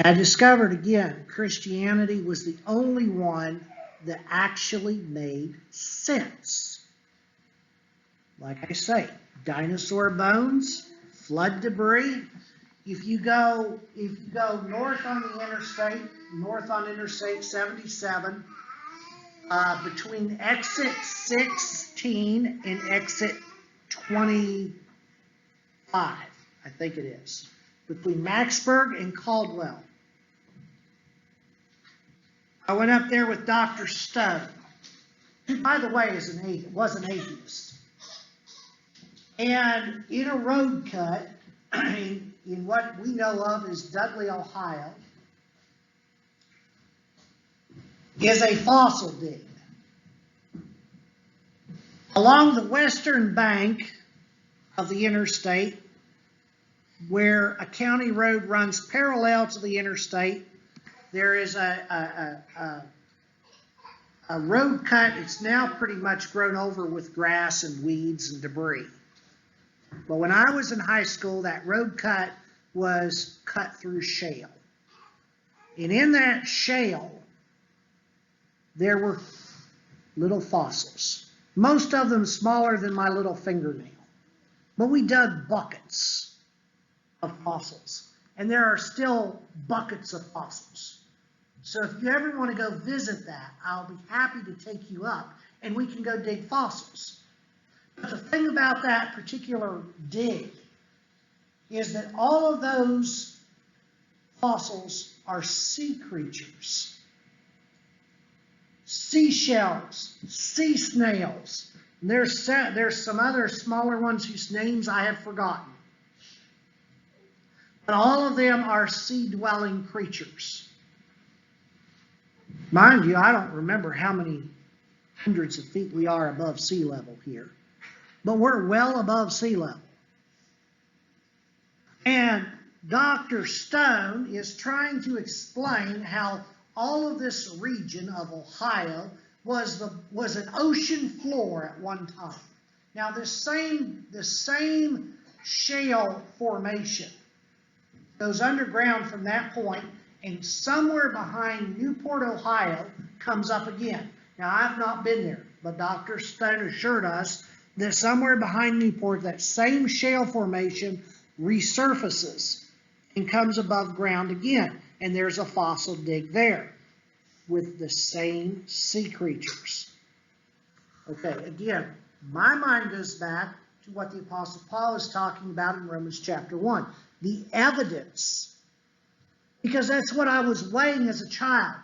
I discovered again, Christianity was the only one that actually made sense. Like I say, dinosaur bones, flood debris. If you go north on the interstate, north on Interstate 77, between exit 16 and exit 25, I think it is, between Maxburg and Caldwell. I went up there with Dr. Stone, who, by the way, was an atheist. And in a road cut, in what we know of as Dudley, Ohio, is a fossil dig. Along the western bank of the interstate, where a county road runs parallel to the interstate, there is a road cut. It's now pretty much grown over with grass and weeds and debris. But when I was in high school, that road cut was cut through shale. And in that shale, there were little fossils. Most of them smaller than my little fingernail. But we dug buckets of fossils. And there are still buckets of fossils. So if you ever want to go visit that, I'll be happy to take you up and we can go dig fossils. But the thing about that particular dig is that all of those fossils are sea creatures. Seashells, sea snails. And there's some other smaller ones whose names I have forgotten. But all of them are sea-dwelling creatures. Mind you, I don't remember how many hundreds of feet we are above sea level here. But we're well above sea level. And Dr. Stone is trying to explain how all of this region of Ohio was an ocean floor at one time. Now the same shale formation goes underground from that point, and somewhere behind Newport, Ohio, comes up again. Now I've not been there, but Dr. Stone assured us that somewhere behind Newport, that same shale formation resurfaces and comes above ground again. And there's a fossil dig there with the same sea creatures. Okay, again, my mind goes back to what the Apostle Paul is talking about in Romans chapter 1. The evidence, because that's what I was weighing as a child.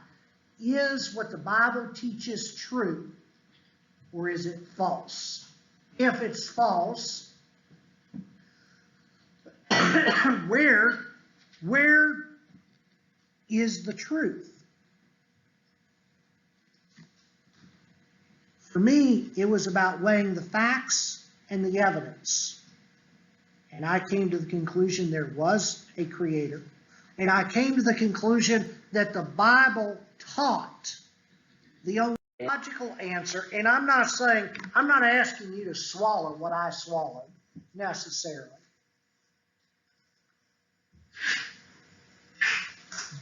Is what the Bible teaches true, or is it false? If it's false, where is the truth? For me, it was about weighing the facts and the evidence. And I came to the conclusion there was a creator. And I came to the conclusion that the Bible taught the only logical answer. And I'm not asking you to swallow what I swallowed necessarily.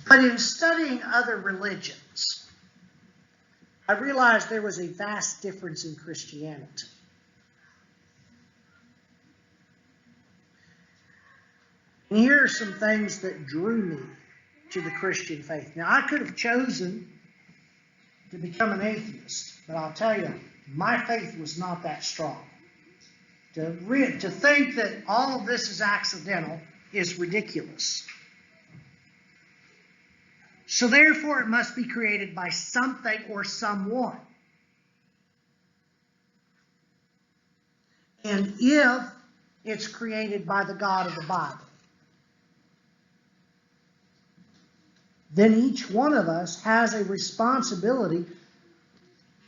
But in studying other religions, I realized there was a vast difference in Christianity. And here are some things that drew me to the Christian faith. Now, I could have chosen to become an atheist, but I'll tell you, my faith was not that strong. To think that all of this is accidental is ridiculous. So therefore, it must be created by something or someone. And if it's created by the God of the Bible, then each one of us has a responsibility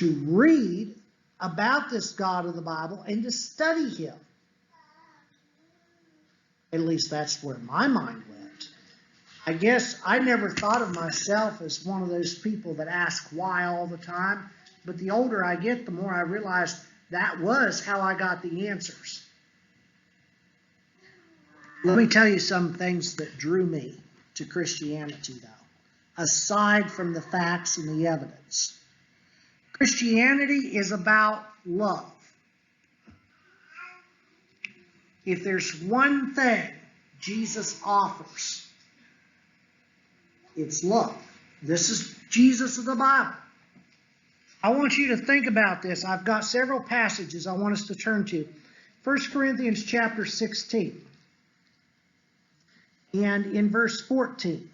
to read about this God of the Bible and to study him. At least that's where my mind went. I guess I never thought of myself as one of those people that ask why all the time, but the older I get, the more I realize that was how I got the answers. Let me tell you some things that drew me. to Christianity, though, aside from the facts and the evidence. Christianity is about love. If there's one thing Jesus offers, it's love. This is Jesus of the Bible. I want you to think about this. I've got several passages I want us to turn to. 1 Corinthians chapter 16 and in verse 14.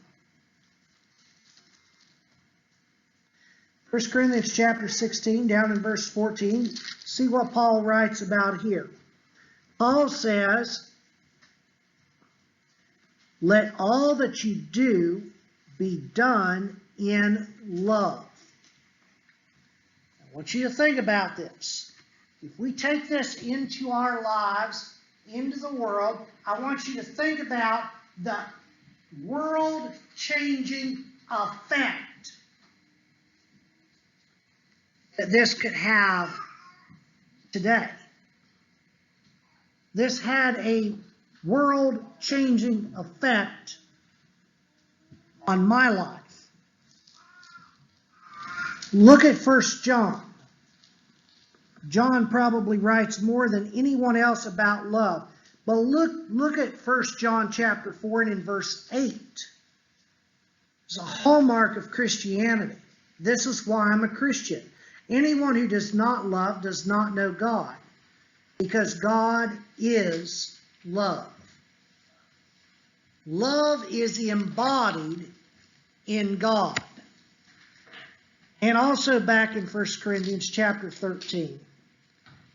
1 Corinthians chapter 16, down in verse 14, see what Paul writes about here. Paul says, let all that you do be done in love. I want you to think about this. If we take this into our lives, into the world, I want you to think about the world-changing effect that this could have today. This had a world-changing effect on my life. Look at 1 John. John probably writes more than anyone else about love. But look at 1 John chapter 4 and in verse 8. It's a hallmark of Christianity. This is why I'm a Christian. Anyone who does not love does not know God, because God is love. Love is embodied in God. And also back in 1 Corinthians chapter 13.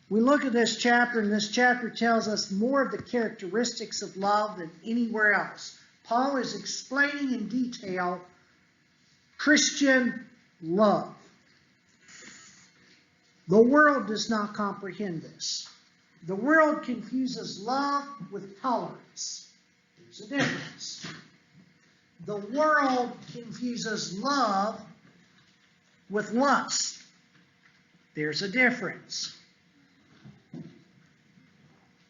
We look at this chapter, and this chapter tells us more of the characteristics of love than anywhere else. Paul is explaining in detail Christian love. The world does not comprehend this. The world confuses love with tolerance. There's a difference. The world confuses love with lust. There's a difference.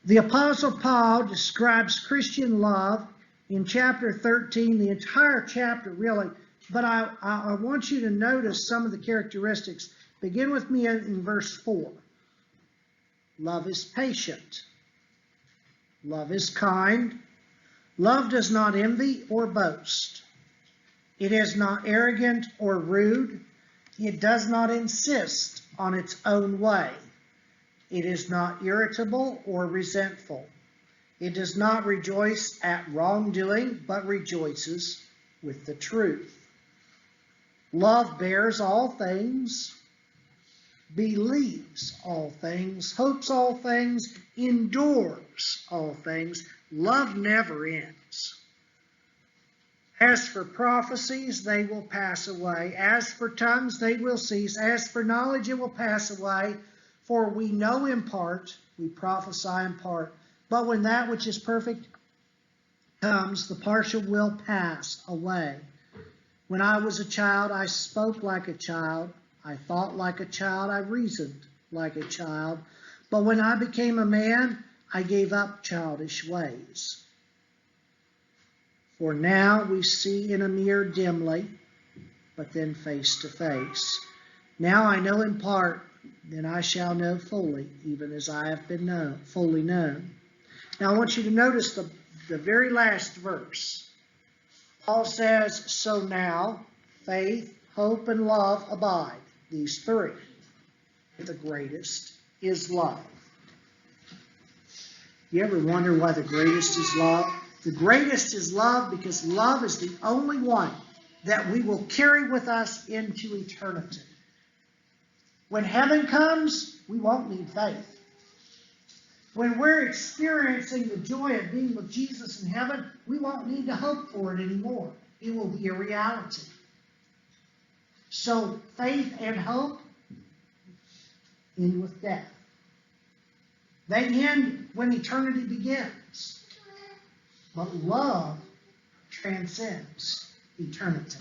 The Apostle Paul describes Christian love in chapter 13, the entire chapter really, but I want you to notice some of the characteristics. Begin with me in verse 4. Love is patient. Love is kind. Love does not envy or boast. It is not arrogant or rude. It does not insist on its own way. It is not irritable or resentful. It does not rejoice at wrongdoing, but rejoices with the truth. Love bears all things, believes all things, hopes all things, endures all things. Love never ends. As for prophecies, they will pass away. As for tongues, they will cease. As for knowledge, it will pass away. For we know in part, we prophesy in part. But when that which is perfect comes, the partial will pass away. When I was a child, I spoke like a child. I thought like a child. I reasoned like a child. But when I became a man, I gave up childish ways. For now we see in a mirror dimly, but then face to face. Now I know in part, then I shall know fully, even as I have been fully known. Now I want you to notice the very last verse. Paul says, so now faith, hope, and love abide, these three. The greatest is love. You ever wonder why the greatest is love? The greatest is love because love is the only one that we will carry with us into eternity. When heaven comes, we won't need faith. When we're experiencing the joy of being with Jesus in heaven, we won't need to hope for it anymore. It will be a reality. So faith and hope end with death. They end when eternity begins. But love transcends eternity.